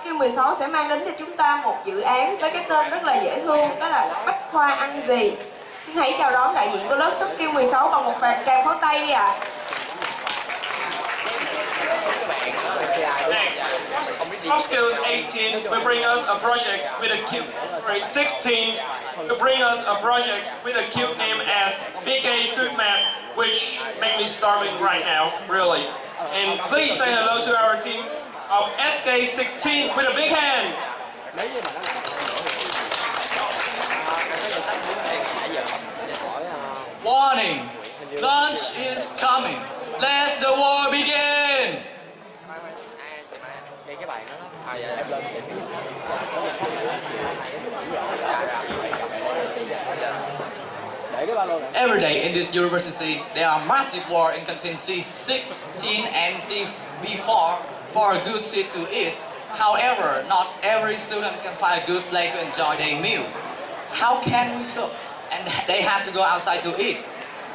SK16 sẽ mang đến cho chúng ta một dự án với cái tên rất là dễ thương, đó là Bách Khoa ăn gì. Xin hãy chào đón đại diện của lớp SK16 bằng một tràng pháo tay đi ạ. Next, Soft Skills 18 will bring us a project with a cute, 16 will bring us a project with a cute name as Big A Food Map, which make me starving right now, really. And please say hello to our team of SK16 with a big hand. Warning! Lunch is coming. Let the war begin! Every day in this university, there are massive war in canteen C16 and C4 for a good seat to eat. However, not every student can find a good place to enjoy their meal. How can we so? And they have to go outside to eat.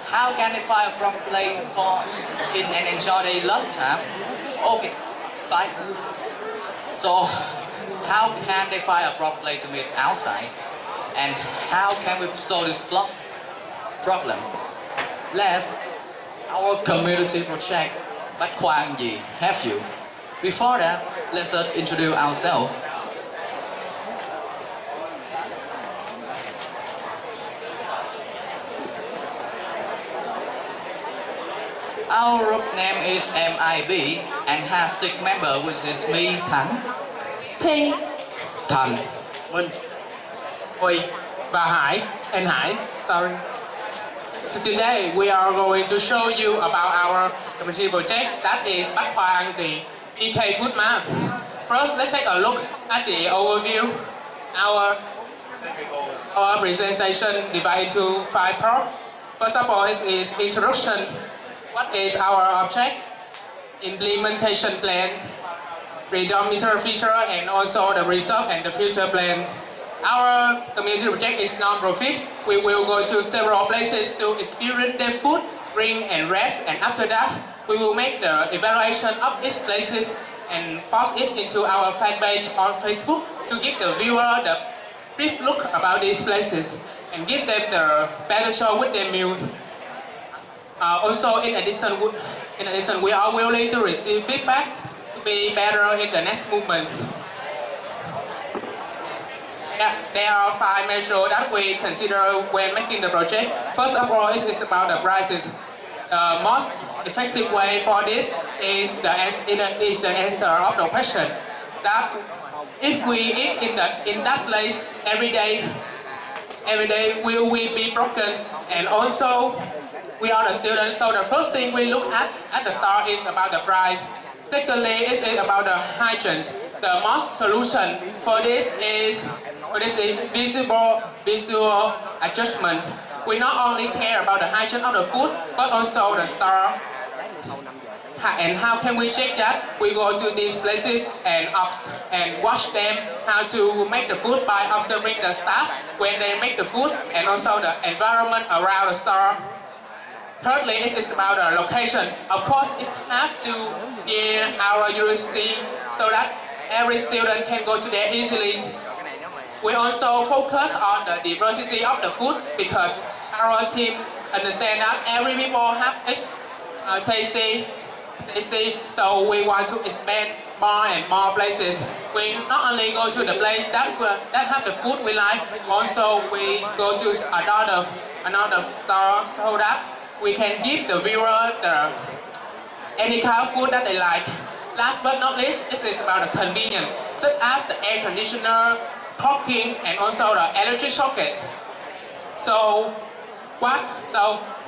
How can they find a proper place for eat and enjoy their lunchtime? Okay, fine. So, how can they find a proper place to meet outside? And how can we solve this problem? Let's our community project Bách Khoa ăn gì have you. Before that, let's introduce ourselves. Our group name is MIB and has 6 members, which is me, Thắng, Thi, Thành, Minh, Huy, và Hải, and Hải, sorry. So today we are going to show you about our community project that is Bách Khoa ăn gì, BK Food Map. First, let's take a look at the overview. Our presentation divided into 5 parts. First of all, is introduction. What is our object? Implementation plan, predominant feature, and also the result and the future plan. Our community project is non-profit. We will go to several places to experience their food, drink, and rest. And after that, we will make the evaluation of each places and post it into our fan page on Facebook to give the viewer the brief look about these places and give them the better show with their meal. Also, in addition, we are willing to receive feedback to be better in the next movements. There are 5 measures that we consider when making the project. First of all, it is about the prices. The most effective way for this is the answer of the question. That if we eat in that place every day will we be broken? And also, we are the students, so the first thing we look at the start is about the price. Secondly, it is about the hygiene. The most solution for this is visual adjustment. We not only care about the hygiene of the food, but also the star. And how can we check that? We go to these places and watch them how to make the food by observing the staff when they make the food and also the environment around the store. Thirdly, it is about the location. Of course, it has to near our university so that every student can go to there easily. We also focus on the diversity of the food because our team understands that every people have tasty, so we want to expand more and more places. We not only go to the place that have the food we like, also we go to another store so that we can give the viewer any kind of food that they like. Last but not least, it is about the convenience, such as the air conditioner, cooking, and also the electric socket. So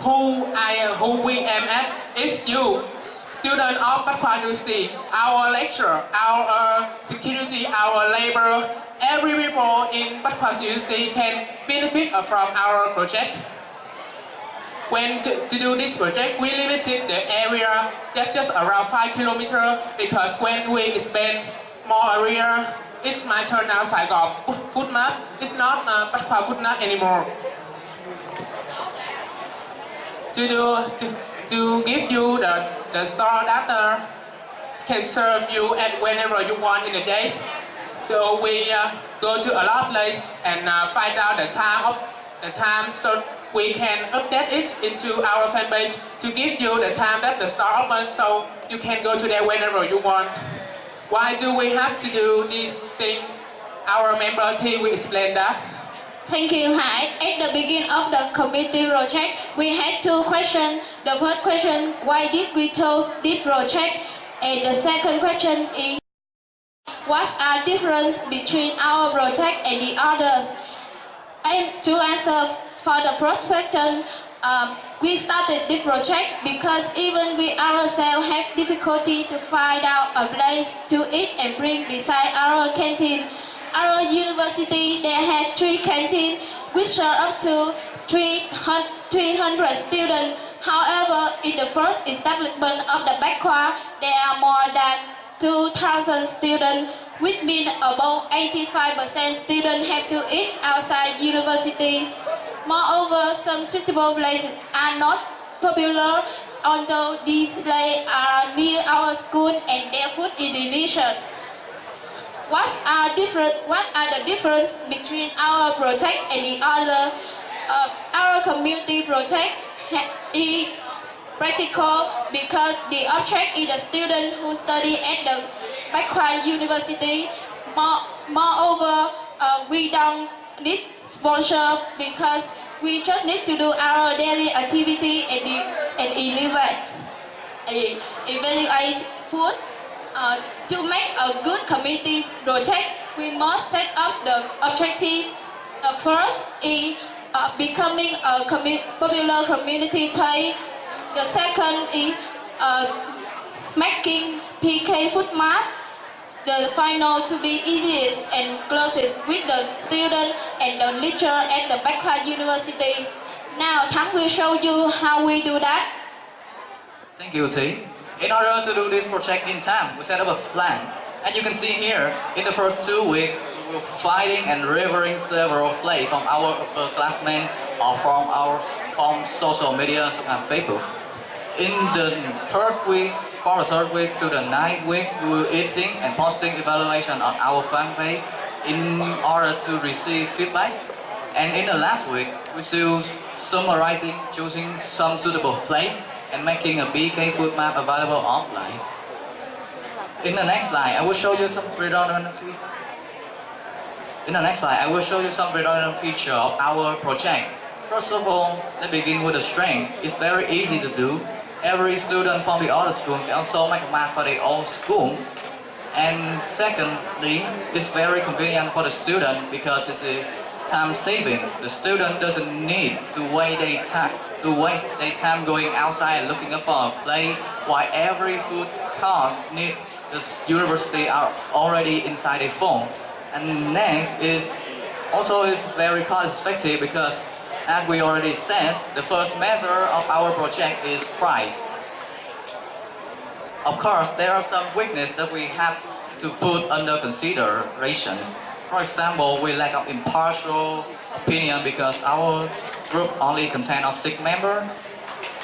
who we am at is you, student of Bách Khoa University, our lecturer, our security, our labor. Every people in Bách Khoa University can benefit from our project. When to do this project, we limited the area just around 5 kilometers because when we expand more area, it might turn out Saigon Food Map. It's not Bách Khoa Food Map anymore. To give you the store that can serve you at whenever you want in the day, So we go to a lot of places and find out the time so we can update it into our fan page to give you the time that the store opens so you can go to there whenever you want. Why do we have to do this thing? Our member team will explain that. Thank you, Hải. At the beginning of the committee project, we had two questions. The first question, why did we choose this project? And the second question is, what are difference between our project and the others? And to answer for the first question, we started this project because even we ourselves have difficulty to find out a place to eat and drink beside our canteen. Our university, they have 3 canteens which serve up to 300 students. However, in the first establishment of the backward, there are more than 2,000 students, which means about 85% students have to eat outside university. Moreover, some suitable places are not popular, although these places are near our school and their food is delicious. What are the difference between our project and the other? Our community project is practical because the object is the student who study at the backward university. Moreover, we don't need sponsor because we just need to do our daily activity and evaluate food. To make a good community project, we must set up the objective. First is becoming a popular community page. The second is making PK food map. The final to be easiest and closest with the student and the lecturer at the backward university. Now, Thắng will show you how we do that. Thank you, T. In order to do this project in time, we set up a plan. And you can see here, in the first 2 weeks, we were finding and reviewing several plays from our upperclassmen or from social media such as Facebook. In the third week, from the third week to the 9th week, we were eating and posting evaluation on our fan page in order to receive feedback. And in the last week, we still summarizing, choosing some suitable place and making a BK food map available offline. In the next slide, I will show you some redundant feature of our project. First of all, let's begin with the strength. It's very easy to do. Every student from the other school can also make a map for their own school. And secondly, it's very convenient for the student because it's a time saving. The student doesn't need to waste their time going outside and looking up for a place, while every food course need the university are already inside a phone. And next is very cost effective because, as we already said, the first measure of our project is price. Of course, there are some weaknesses that we have to put under consideration. For example, we lack of impartial opinion because our group only contains of 6 members,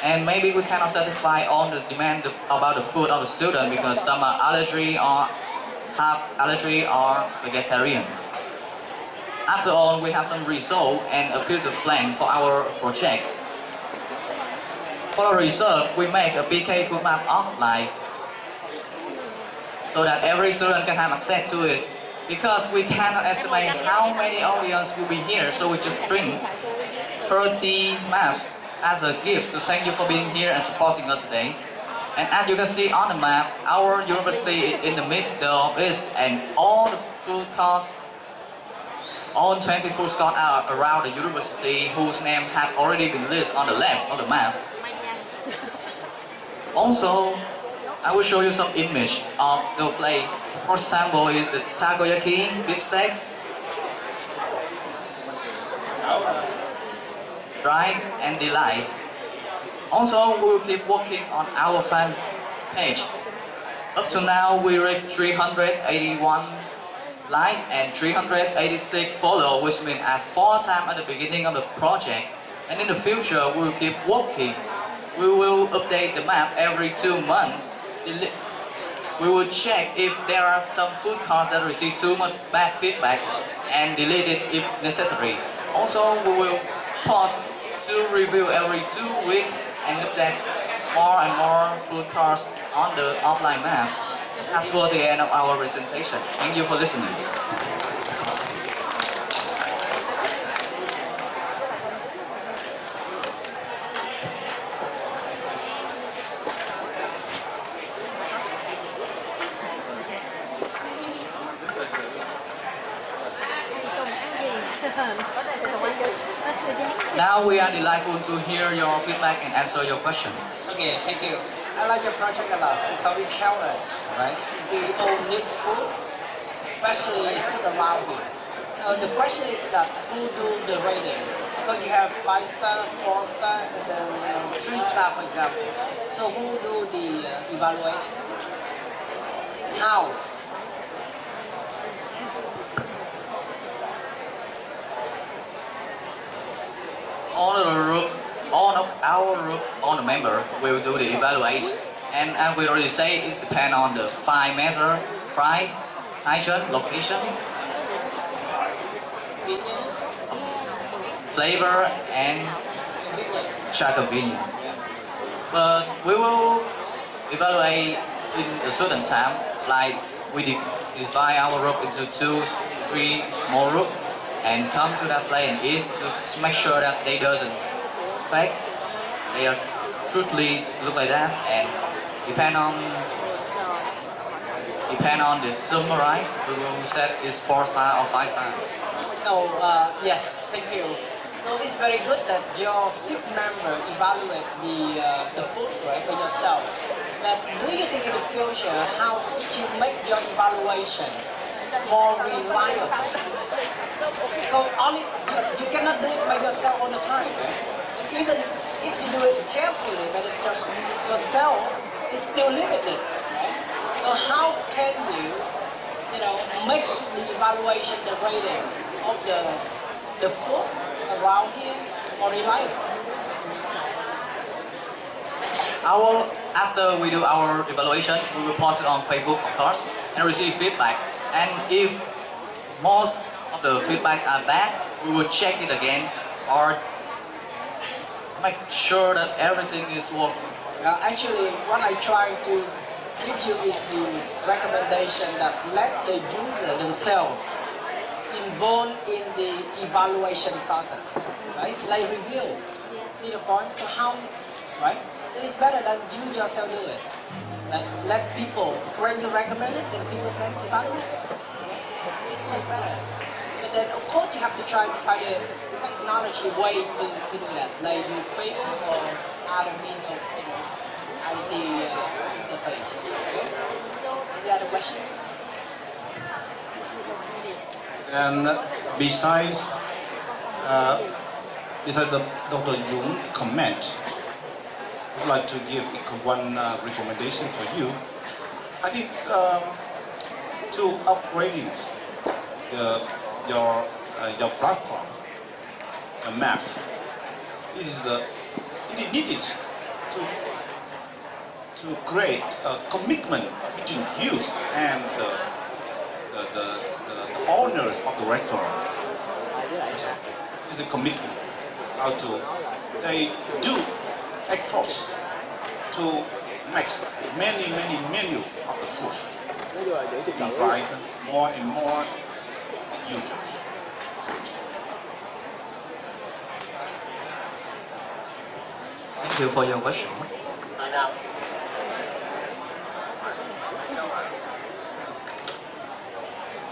and maybe we cannot satisfy all the demand about the food of the student because some are allergy or have allergy or vegetarians. After all, we have some result and a future plan for our project. For the research, we make a BK food map offline so that every student can have access to it. Because we cannot estimate how many audience will be here, so we just bring 30 maps as a gift to thank you for being here and supporting us today. And as you can see on the map, our university is in the middle of it, and all the food costs, all 20 food stores are around the university whose name have already been listed on the left of the map. Also, I will show you some image of the plate. For example, is the takoyaki beef steak, rice and delights. Also, we will keep working on our fan page. Up to now, we reached 381 likes and 386 followers, which means at 4 times at the beginning of the project. And in the future, we will keep working. We will update the map every 2 months. we will check if there are some food carts that receive too much bad feedback and delete it if necessary. Also, we will pause to review every 2 weeks and look at more and more food carts on the offline map. That's for the end of our presentation. Thank you for listening. Now we are delightful to hear your feedback and answer your question. Okay, thank you. I like your project a lot because it helps us, right? We all need food, especially food around here. Now the question is that who do the rating? Because you have 5-star, 4-star, and then 3-star, for example. So who do the evaluating? How? All of our group, all the members will do the evaluation. And as we already say, it depends on the 5 measures: price, hygiene, location, flavor, and convenience. But we will evaluate in a certain time, like we divide our group into 2-3 small groups and come to that place and eat to make sure that they doesn't fake. They are truly look like that, and depend on the summarize, we will set is 4-star or 5-star. No, yes, thank you. So it's very good that your 6 member evaluate the food, right, by yourself. But do you think in the future how to make your evaluation more reliable? Because only you cannot do it by yourself all the time, right? Even if you do it carefully, but just yourself is still limited, right? So how can you make the evaluation, the rating of the food around here more reliable? After we do our evaluation, we will post it on Facebook, of course, and receive feedback. And if most of the feedback are bad, we will check it again or make sure that everything is working. Actually, what I try to give you is the recommendation that let the user themselves involved in the evaluation process, right? Like review. See the point? So how, right? So it's better that you yourself do it. Like let people, when you recommend it, then people can evaluate it. Okay? It's much better. But then of course you have to try to find a technology way to do that, like you Facebook or other means of IT interface. Okay? Any other question? And besides the Dr. Jung comment, I'd like to give one recommendation for you. I think to upgrading your platform, your map, it needed to create a commitment between you and the owners of the restaurant. It's a commitment. They do efforts to make many menu of the food, invite more and more users. Thank you for your question.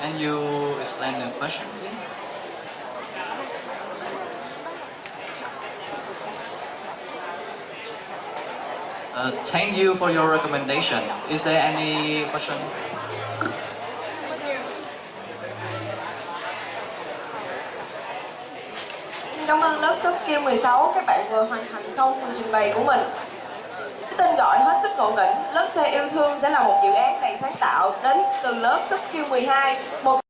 Can you explain the question, please? Thank you for your recommendation. Is there any question? Cảm ơn lớp Soft Skill 16, các bạn vừa hoàn thành xong phần trình bày của mình. Cái tên gọi hết sức ngộ nghĩnh, lớp xe yêu thương sẽ là một dự án đầy sáng tạo đến từ lớp Soft Skill 12, một